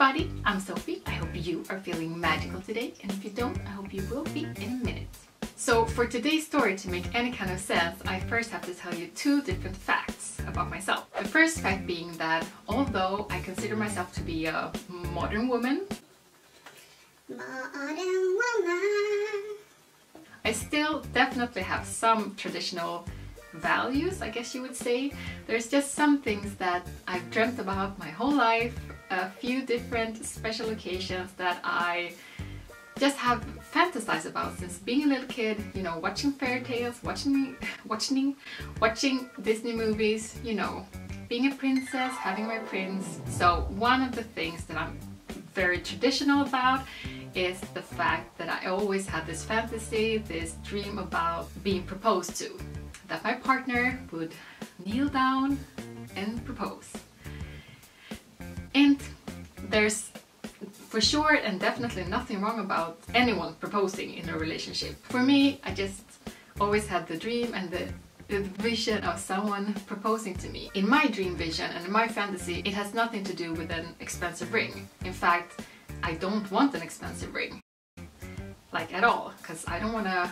everybody, I'm Sophie. I hope you are feeling magical today, and if you don't, I hope you will be in a minute. So for today's story to make any kind of sense, I first have to tell you two different facts about myself. The first fact being that although I consider myself to be a modern woman, I still definitely have some traditional values, I guess you would say. There's just some things that I've dreamt about my whole life, a few different special occasions that I just have fantasized about since being a little kid, you know, watching fairy tales, watching Disney movies, you know, being a princess, having my prince. So one of the things that I'm very traditional about is the fact that I always had this fantasy, this dream about being proposed to. That my partner would kneel down and propose. And there's for sure and definitely nothing wrong about anyone proposing in a relationship. For me, I just always had the dream and the vision of someone proposing to me. In my dream vision and in my fantasy, it has nothing to do with an expensive ring. In fact, I don't want an expensive ring. Like at all, because I don't want to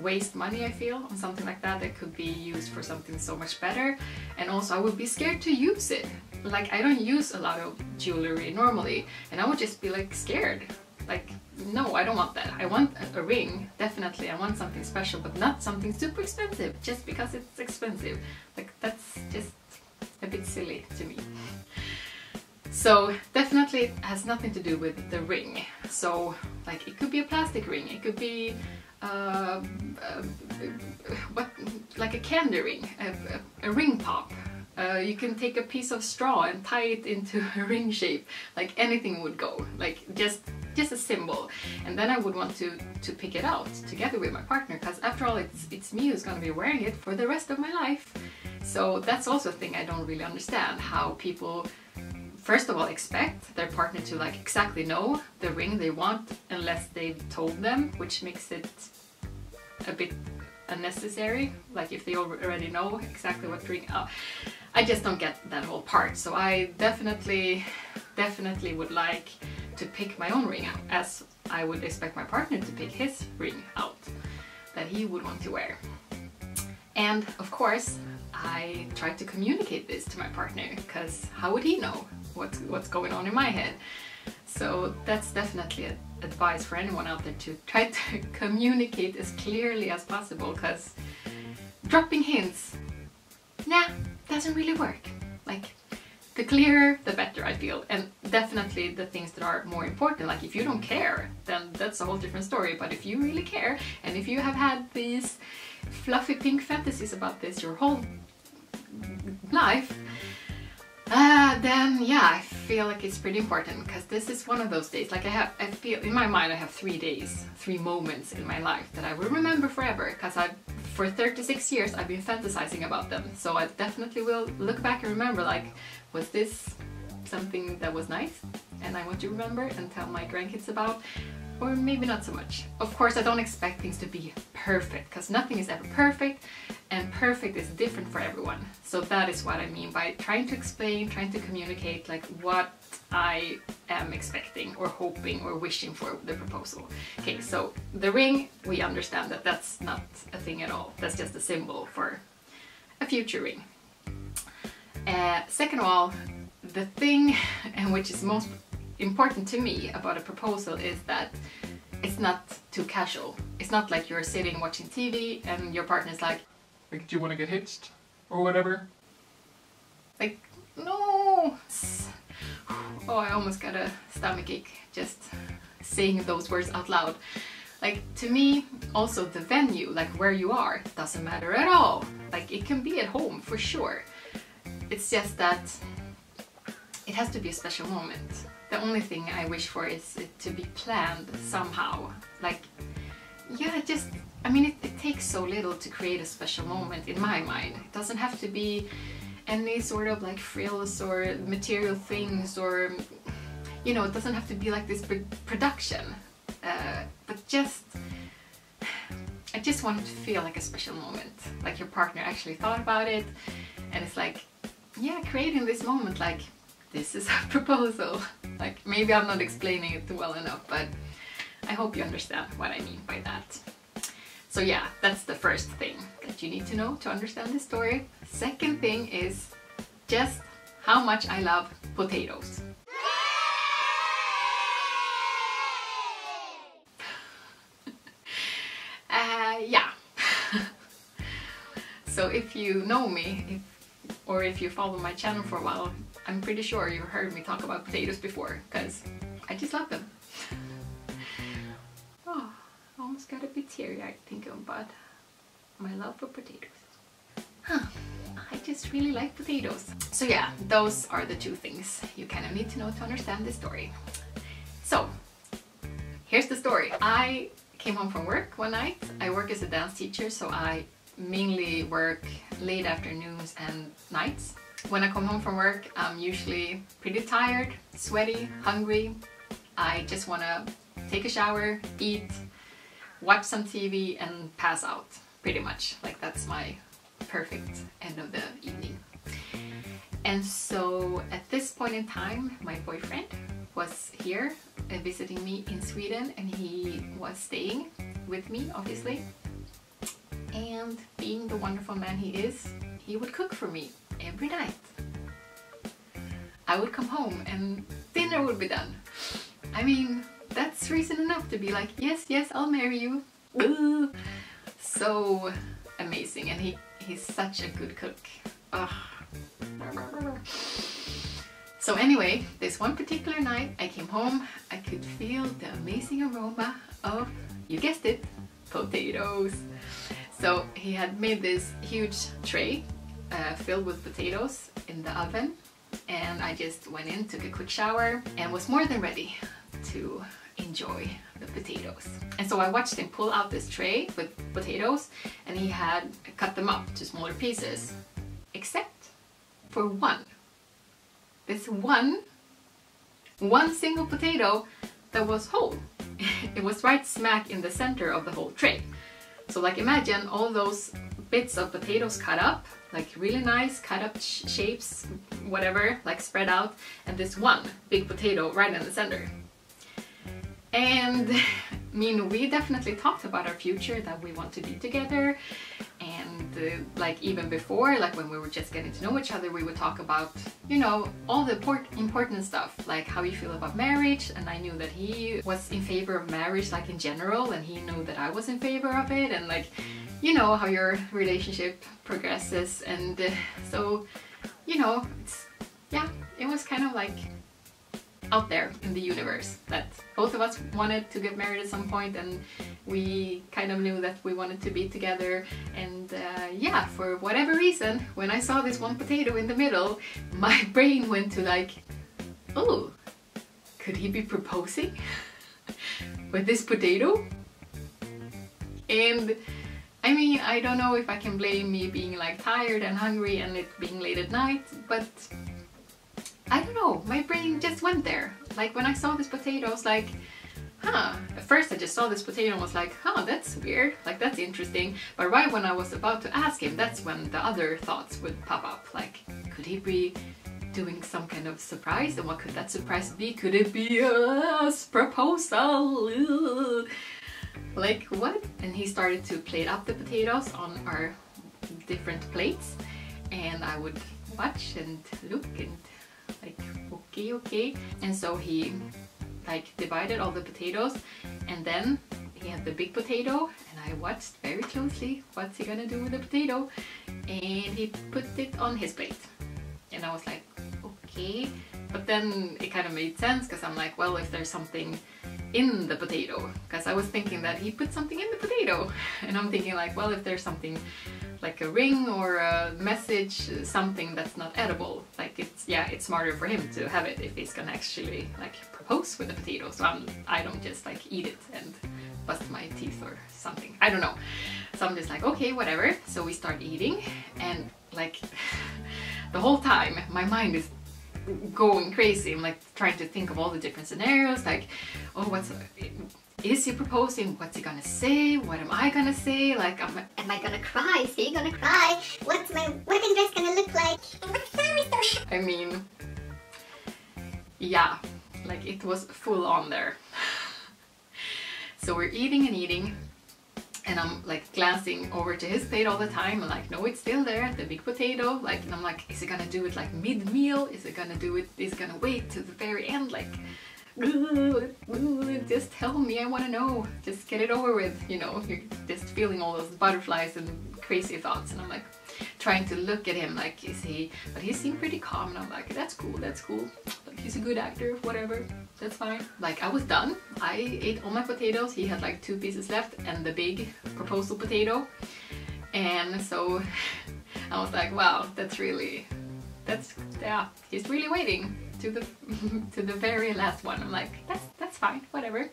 waste money, I feel, on something like that that could be used for something so much better. And also I would be scared to use it. Like, I don't use a lot of jewelry normally, and I would just be like scared. Like, no, I don't want that. I want a ring, definitely. I want something special, but not something super expensive just because it's expensive. Like, that's just a bit silly to me. So definitely it has nothing to do with the ring. So like, it could be a plastic ring, it could be like a candy ring, a ring pop. You can take a piece of straw and tie it into a ring shape. Like, anything would go. Like, just a symbol. And then I would want to pick it out together with my partner, because after all, it's me who's gonna be wearing it for the rest of my life. So that's also a thing I don't really understand, how people first of all expect their partner to like exactly know the ring they want unless they've told them, which makes it a bit unnecessary. Like, if they already know exactly what ring, I just don't get that whole part. So I definitely would like to pick my own ring out, as I would expect my partner to pick his ring out that he would want to wear. And of course I try to communicate this to my partner, because how would he know what's going on in my head? So that's definitely advice for anyone out there, to try to communicate as clearly as possible, because dropping hints, nah, doesn't really work. Like, the clearer the better, I feel. And definitely the things that are more important, like if you don't care, then that's a whole different story. But if you really care, and if you have had these fluffy pink fantasies about this your whole life, then yeah, I feel like it's pretty important, because this is one of those days. Like, I feel in my mind I have 3 days, 3 moments in my life that I will remember forever, because for 36 years I've been fantasizing about them. So I definitely will look back and remember, like, was this something that was nice and I want to remember and tell my grandkids about? Or maybe not so much. Of course, I don't expect things to be perfect, because nothing is ever perfect, and perfect is different for everyone. So that is what I mean by trying to explain, trying to communicate, like, what I am expecting or hoping or wishing for the proposal. Okay, so the ring, we understand that that's not a thing at all. That's just a symbol for a future ring. Second of all, the thing, and which is most important to me about a proposal, is that it's not too casual. It's not like you're sitting watching TV and your partner's like, do you want to get hitched? Or whatever? Like, no! Oh, I almost got a stomachache just saying those words out loud. Like, to me, also the venue, like where you are, doesn't matter at all. Like, it can be at home for sure. It's just that it has to be a special moment. The only thing I wish for is it to be planned somehow. Like, yeah, I mean, it takes so little to create a special moment in my mind. It doesn't have to be any sort of like frills or material things, or, you know, it doesn't have to be like this big production. But I just want it to feel like a special moment. Like your partner actually thought about it, and it's like, yeah, creating this moment, like, this is a proposal. Like, maybe I'm not explaining it well enough, but I hope you understand what I mean by that. So yeah, that's the first thing that you need to know to understand this story. Second thing is just how much I love potatoes. Yeah. So if you know me, or if you follow my channel for a while, I'm pretty sure you've heard me talk about potatoes before, because I just love them. Oh, I almost got a bit teary-eyed thinking about my love for potatoes. Huh, I just really like potatoes. So yeah, those are the two things you kind of need to know to understand this story. So, here's the story. I came home from work one night. I work as a dance teacher, so I mainly work late afternoons and nights. When I come home from work, I'm usually pretty tired, sweaty, hungry. I just want to take a shower, eat, watch some TV and pass out, pretty much. Like, that's my perfect end of the evening. And so at this point in time, my boyfriend was here visiting me in Sweden, and he was staying with me, obviously. And being the wonderful man he is, he would cook for me every night. I would come home and dinner would be done. I mean, that's reason enough to be like, yes, yes, I'll marry you. Ooh. So amazing, and he's such a good cook. Ugh. So anyway, this one particular night I came home, I could feel the amazing aroma of, you guessed it, potatoes. So he had made this huge tray filled with potatoes in the oven, and I just went in, took a quick shower, and was more than ready to enjoy the potatoes. And so I watched him pull out this tray with potatoes, and he had cut them up to smaller pieces, except for one. This one single potato that was whole. It was right smack in the center of the whole tray. So like, imagine all those bits of potatoes cut up, like really nice cut up shapes, whatever, like spread out, and this one big potato right in the center. And I mean, we definitely talked about our future, that we want to be together, and like even before, like when we were just getting to know each other, we would talk about, you know, all the important stuff, like how you feel about marriage. And I knew that he was in favor of marriage, like in general, and he knew that I was in favor of it, and like, you know, how your relationship progresses. And so, you know, yeah, it was kind of like out there in the universe that both of us wanted to get married at some point, and we kind of knew that we wanted to be together. And yeah, for whatever reason, when I saw this one potato in the middle, my brain went to like, oh, could he be proposing with this potato? And I mean, I don't know if I can blame me being like tired and hungry and it being late at night, but I don't know, my brain just went there. Like when I saw this potato, I was like, huh. At first I just saw this potato and was like, huh, that's weird, like that's interesting. But right when I was about to ask him, that's when the other thoughts would pop up. Like, could he be doing some kind of surprise? And what could that surprise be? Could it be a proposal? Like, what? And he started to plate up the potatoes on our different plates, and I would watch and look and like, okay. And so he like divided all the potatoes, and then he had the big potato, and I watched very closely what's he gonna do with the potato, and he put it on his plate. And I was like, okay. But then it kind of made sense, because I'm like, well, if there's something in the potato, because I was thinking that he put something in the potato, and I'm thinking like, well, if there's something like a ring or a message, something that's not edible, like it's smarter for him to have it if he's gonna actually like propose with the potato. So I don't just like eat it and bust my teeth or something, I don't know. So I'm just like, okay, whatever. So we start eating, and like the whole time my mind is going crazy. I'm like trying to think of all the different scenarios, like, oh, is he proposing? What's he gonna say? What am I gonna say? Like, am I gonna cry? Is he gonna cry? What's my wedding dress gonna look like? And what's the I mean, yeah, Like it was full on there. So we're eating and eating, and I'm like glancing over to his plate all the time. I'm like, no, it's still there, the big potato. Like, and I'm like, is it gonna do it like mid-meal? Is it gonna do it? Is it gonna wait to the very end? Like, just tell me, I want to know. Just get it over with. You know, you're just feeling all those butterflies and crazy thoughts, and I'm like trying to look at him like, is he? But he seemed pretty calm, and I'm like, that's cool, that's cool. Like, he's a good actor, whatever. That's fine. Like, I was done. I ate all my potatoes. He had like 2 pieces left and the big proposal potato. And so I was like, wow, yeah, he's really waiting to the to the very last one. I'm like, that's fine, whatever.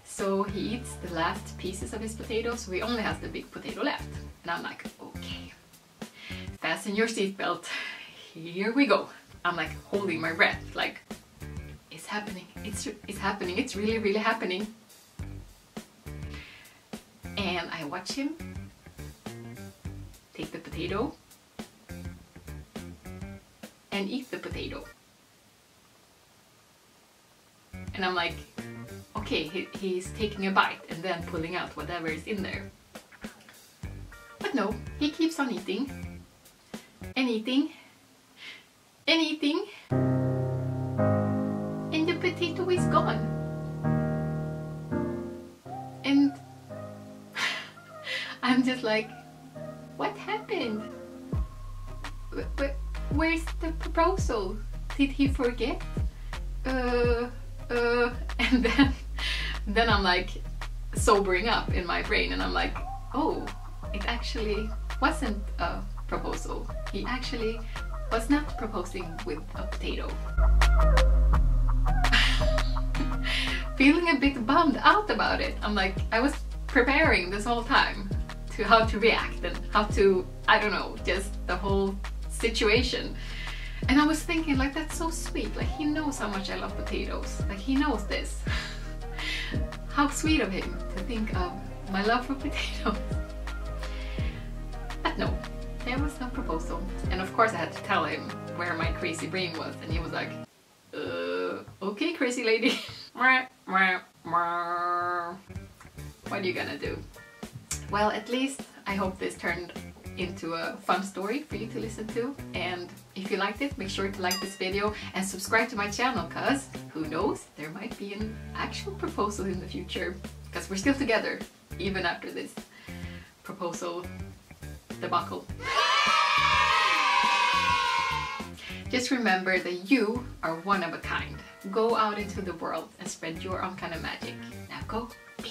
So he eats the last pieces of his potatoes. So he only has the big potato left. And I'm like, okay, fasten your seatbelt. Here we go. I'm like holding my breath, like, it's happening, it's happening, it's really, really happening. And I watch him take the potato and eat the potato. And I'm like, okay, he's taking a bite and then pulling out whatever is in there. But no, he keeps on eating and eating and eating. And the potato is gone. And I'm just like, what happened? Where's the proposal? Did he forget? And then I'm like sobering up in my brain, and I'm like, oh, it actually wasn't a proposal. He actually was not proposing with a potato. Feeling a bit bummed out about it. I'm like, I was preparing this whole time to how to react and how to, I don't know, just the whole situation. And I was thinking, like, that's so sweet. Like, he knows how much I love potatoes. Like, he knows this. How sweet of him to think of my love for potatoes. But no, there was no proposal. And of course I had to tell him where my crazy brain was, and he was like, okay, crazy lady. What are you gonna do? Well, at least I hope this turned into a fun story for you to listen to. And if you liked it, make sure to like this video and subscribe to my channel, cause who knows, there might be an actual proposal in the future, because we're still together even after this proposal debacle. Just remember that you are one of a kind. Go out into the world and spread your own kind of magic. Now go be.